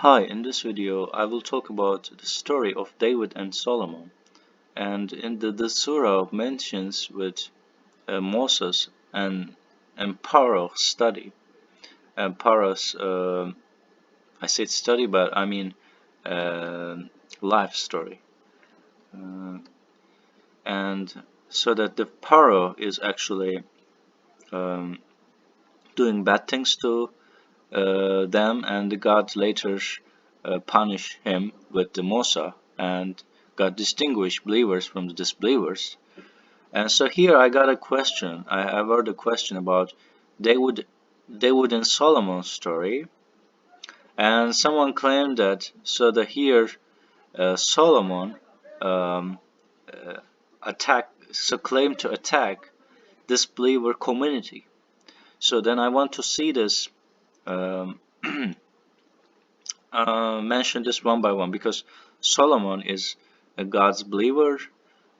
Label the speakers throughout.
Speaker 1: Hi, in this video I will talk about the story of David and Solomon. And in the surah mentions with Moses and Pharaoh study. And Pharaoh's, I said study, but I mean uh, life story. Uh, and so that the Pharaoh is actually um, doing bad things to them, and God later punish him with the Mosa, and God distinguish believers from the disbelievers. And so here I got a question. I've heard a question about David, David and Solomon's story, and someone claimed that so that here Solomon um, uh, claimed to attack this believer community. So then I want to see this um, mention this one by one because Solomon is a God's believer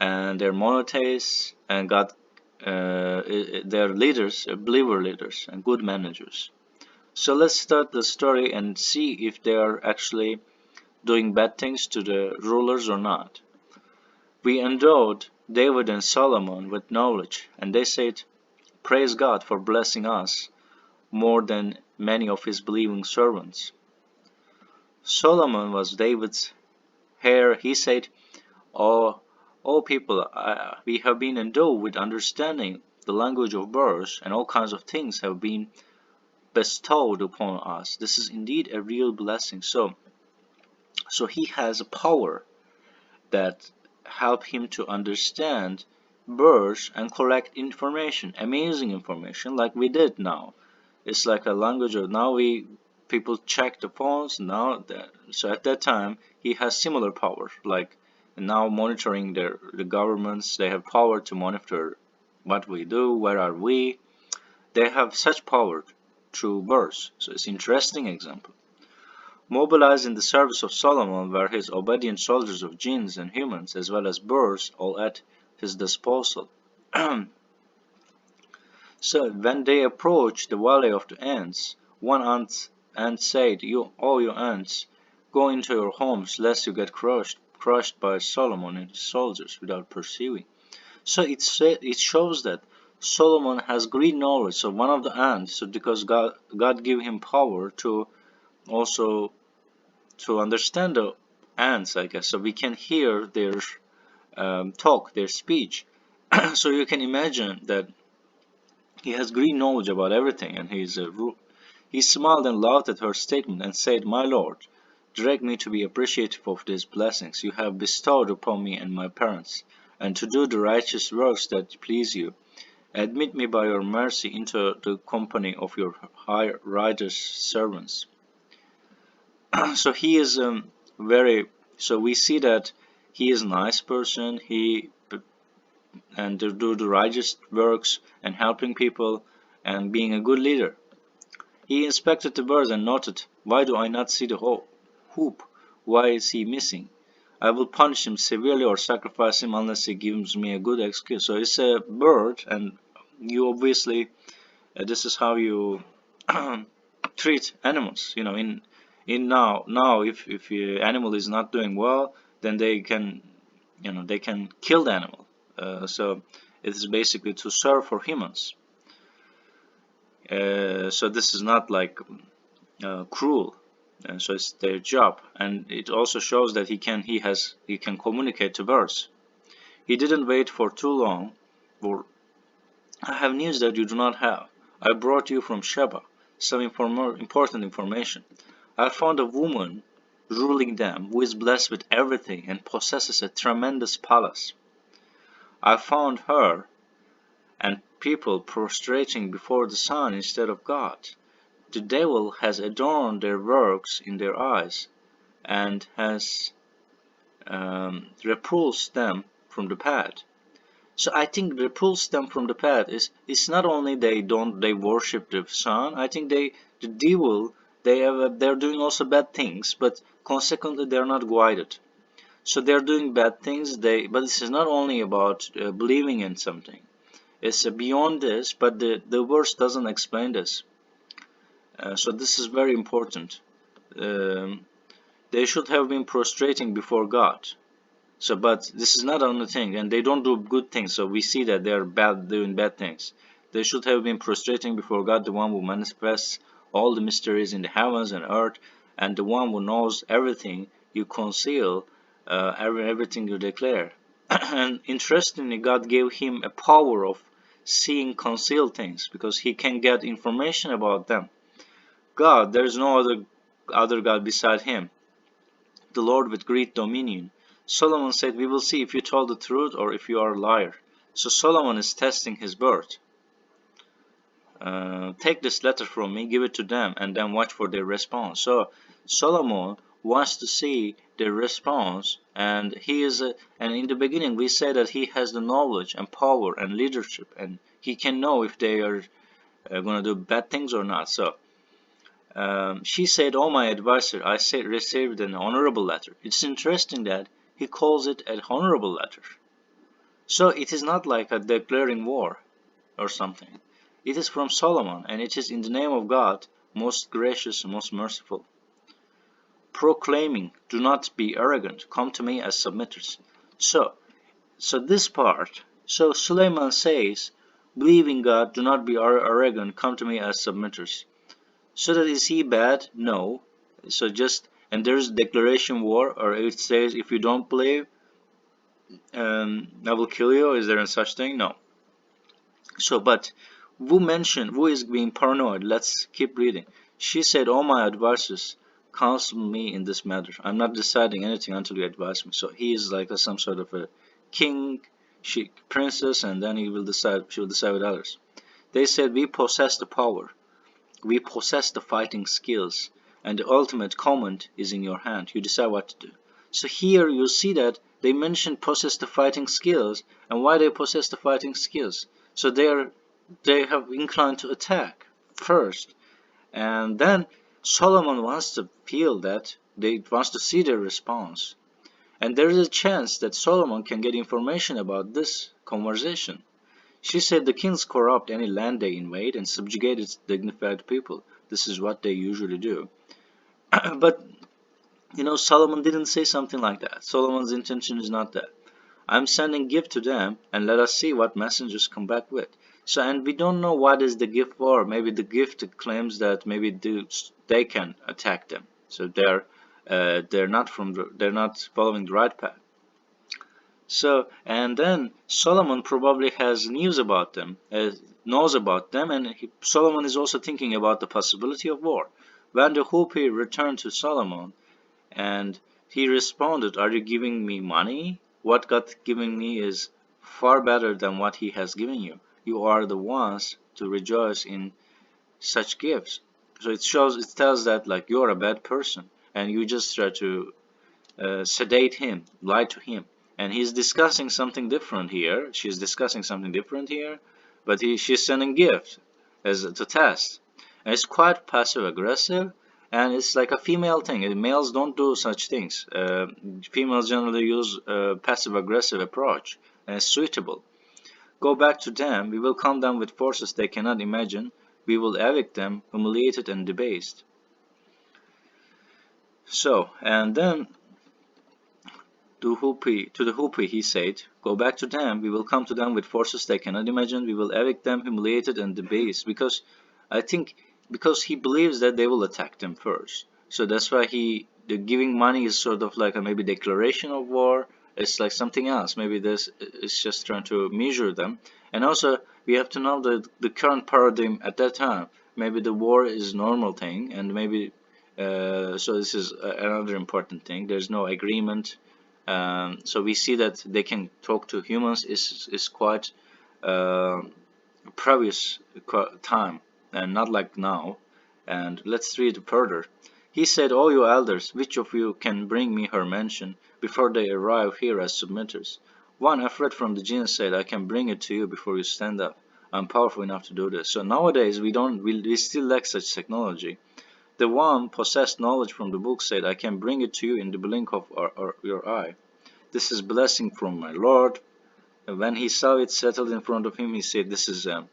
Speaker 1: and they're monotheists and God, they're leaders, believer leaders and good managers. So let's start the story and see if they are actually doing bad things to the rulers or not. We endowed David and Solomon with knowledge, and they said, "Praise God for blessing us more than many of his believing servants." Solomon was David's heir. He said, "O, O people, we have been endowed with understanding the language of birds, and all kinds of things have been bestowed upon us. This is indeed a real blessing." So he has a power that help him to understand birds and collect information, amazing information, like we did now. It's like a language of now we people check the phones now. So at that time he has similar power, like now monitoring the governments. They have power to monitor what we do, where are we. They have such power through birds. So it's interesting example. Mobilized in the service of Solomon were his obedient soldiers of jinns and humans, as well as birds, all at his disposal. So when they approached the valley of the ants, one ant said, you ants, go into your homes, lest you get crushed by Solomon and his soldiers without perceiving." So it shows that Solomon has great knowledge. So one of the ants, so because God gave him power to also to understand the ants, I guess. So we can hear their talk, their speech. So you can imagine that he has great knowledge about everything, and he smiled and laughed at her statement and said, "My lord, direct me to be appreciative of these blessings you have bestowed upon me and my parents, and to do the righteous works that please you. Admit me by your mercy into the company of your high righteous servants." So he is very. So we see that he is a nice person. And to do the righteous works and helping people and being a good leader. He inspected the birds and noted, "Why do I not see the hoop? Why is he missing? I will punish him severely or sacrifice him unless he gives me a good excuse." So it's a bird, and you obviously this is how you treat animals. You know, in now if the animal is not doing well, then they can they can kill the animal. So it is basically to serve for humans. So this is not like cruel. And so it's their job, and it also shows that he can communicate to birds. He didn't wait for too long. For "I have news that you do not have. I brought you from Sheba some important information. I found a woman ruling them who is blessed with everything and possesses a tremendous palace. I found her and people prostrating before the sun instead of God. The devil has adorned their works in their eyes and has repulsed them from the path." So I think repulse them from the path is it's not only they worship the sun. I think the devil they're doing also bad things, but consequently they're not guided. So they're doing bad things. But this is not only about believing in something. It's beyond this, but the verse doesn't explain this. So this is very important. um, they should have been prostrating before God. So, but this is not the only thing, and they don't do good things. So we see that they are bad, doing bad things. They should have been prostrating before God, the one who manifests all the mysteries in the heavens and earth, and the one who knows everything you conceal, everything you declare. And interestingly, God gave him a power of seeing concealed things because he can get information about them. God, there is no other God beside him, the Lord with great dominion. Solomon said, we will see if you told the truth or if you are a liar. So Solomon is testing his word. Take this letter from me, give it to them, and then watch for their response. So Solomon wants to see their response, and and in the beginning we say that he has the knowledge and power and leadership, and he can know if they are going to do bad things or not. So she said, oh, my advisor, I received an honorable letter. It's interesting that he calls it an honorable letter. So it is not like a declaring war or something. It is from Solomon, and it is in the name of God, most gracious and most merciful, proclaiming, do not be arrogant, come to me as submitters. So this part, so Suleiman says, believe in God, do not be arrogant, come to me as submitters. So that is he bad? No. So just, and there's declaration war, or it says if you don't believe, I will kill you. Is there a such thing? No. So, but who is being paranoid? Let's keep reading. She said, all my advisors counsel me in this matter. I'm not deciding anything until you advise me. So he is like some sort of a king, princess, and then she will decide with others. They said, we possess the power. We possess the fighting skills, and the ultimate command is in your hand. You decide what to do. So here you see that they mention possess the fighting skills, and why they possess the fighting skills. So they have inclined to attack first, and then Solomon wants to feel that they wants to see their response, and there is a chance that Solomon can get information about this conversation. She said the kings corrupt any land they invade and subjugate its dignified people. This is what they usually do. But, Solomon didn't say something like that. Solomon's intention is not that. I'm sending gift to them and let us see what messengers come back with. So, and we don't know what is the gift for. Maybe the gift claims that maybe they can attack them. So they're not following the right path. So, and then Solomon probably has news about them, knows about them, and Solomon is also thinking about the possibility of war. When the Hupi returned to Solomon, and he responded, are you giving me money? What God giving me is far better than what he has given you. You are the ones to rejoice in such gifts. So it tells that like you're a bad person, and you just try to sedate him, lie to him. And he's discussing something different here. She's discussing something different here, but she's sending gifts as a test. And it's quite passive aggressive, and it's like a female thing. Males don't do such things. Females generally use a passive aggressive approach, and it's suitable. Go back to them. We will come down with forces they cannot imagine. We will evict them, humiliated and debased. So, and then to the Hupi he said, go back to them, we will come to them with forces they cannot imagine, we will evict them humiliated and debased, because I think because he believes that they will attack them first. So that's why the giving money is sort of like a maybe declaration of war. It's like something else. Maybe this is just trying to measure them. And also we have to know that the current paradigm at that time, maybe the war is normal thing, and maybe so this is another important thing. There's no agreement, so we see that they can talk to humans is quite uh, previous time and not like now. And let's read further. He said, "O you elders, which of you can bring me her mention before they arrive here as submitters?" One, Afraid from the jinn, said, "I can bring it to you before you stand up. I'm powerful enough to do this." So nowadays we still lack such technology. The one possessed knowledge from the book said, "I can bring it to you in the blink of your eye. This is blessing from my Lord." And when he saw it settled in front of him, he said, "This is a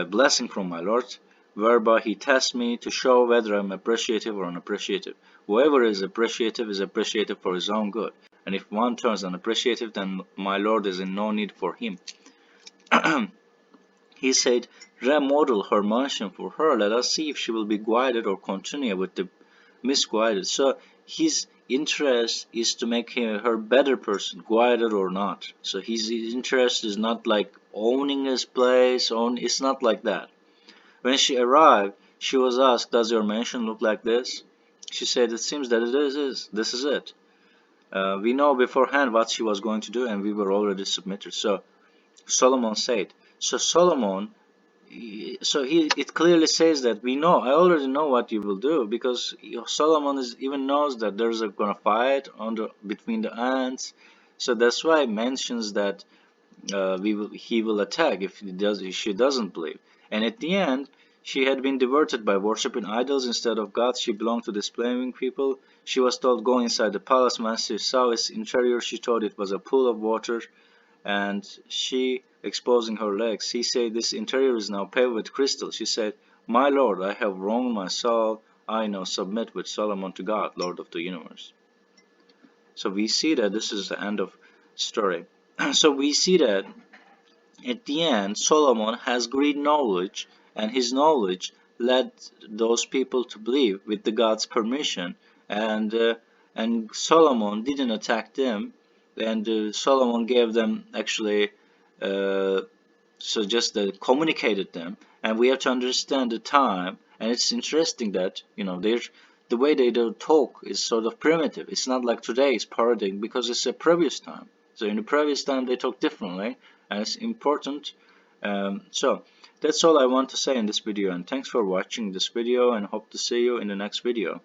Speaker 1: blessing from my Lord." whereby he tests me to show whether I'm appreciative or unappreciative. Whoever is appreciative for his own good. And if one turns unappreciative, then my Lord is in no need for him. He said, remodel her mansion for her. Let us see if she will be guided or continue with the misguided. So his interest is to make her better person, guided or not. So his interest is not like owning his place. It's not like that. When she arrived, she was asked, does your mansion look like this? She said, it seems that it is. This is it. We know beforehand what she was going to do, and we were already submitted. So Solomon said. So Solomon, it clearly says that we know. I already know what you will do, because Solomon even knows that there's a gonna fight between the ants. So that's why it mentions that he will attack if she doesn't believe. And at the end, she had been diverted by worshipping idols instead of God. She belonged to displaying people. She was told, go inside the palace. Master saw its interior. She thought it was a pool of water, and she exposing her legs. He said, this interior is now paved with crystal. She said, my Lord, I have wronged my soul. I now submit with Solomon to God, Lord of the universe. So we see that this is the end of story. So we see that at the end, Solomon has great knowledge, and his knowledge led those people to believe with the God's permission, and uh, and Solomon didn't attack them, and Solomon gave them actually uh, so just communicated them, and we have to understand the time. And it's interesting that the way they do talk is sort of primitive. It's not like today's parodying, because it's a previous time. So in the previous time they talk differently, and it's important. So that's all I want to say in this video, and thanks for watching this video, and hope to see you in the next video.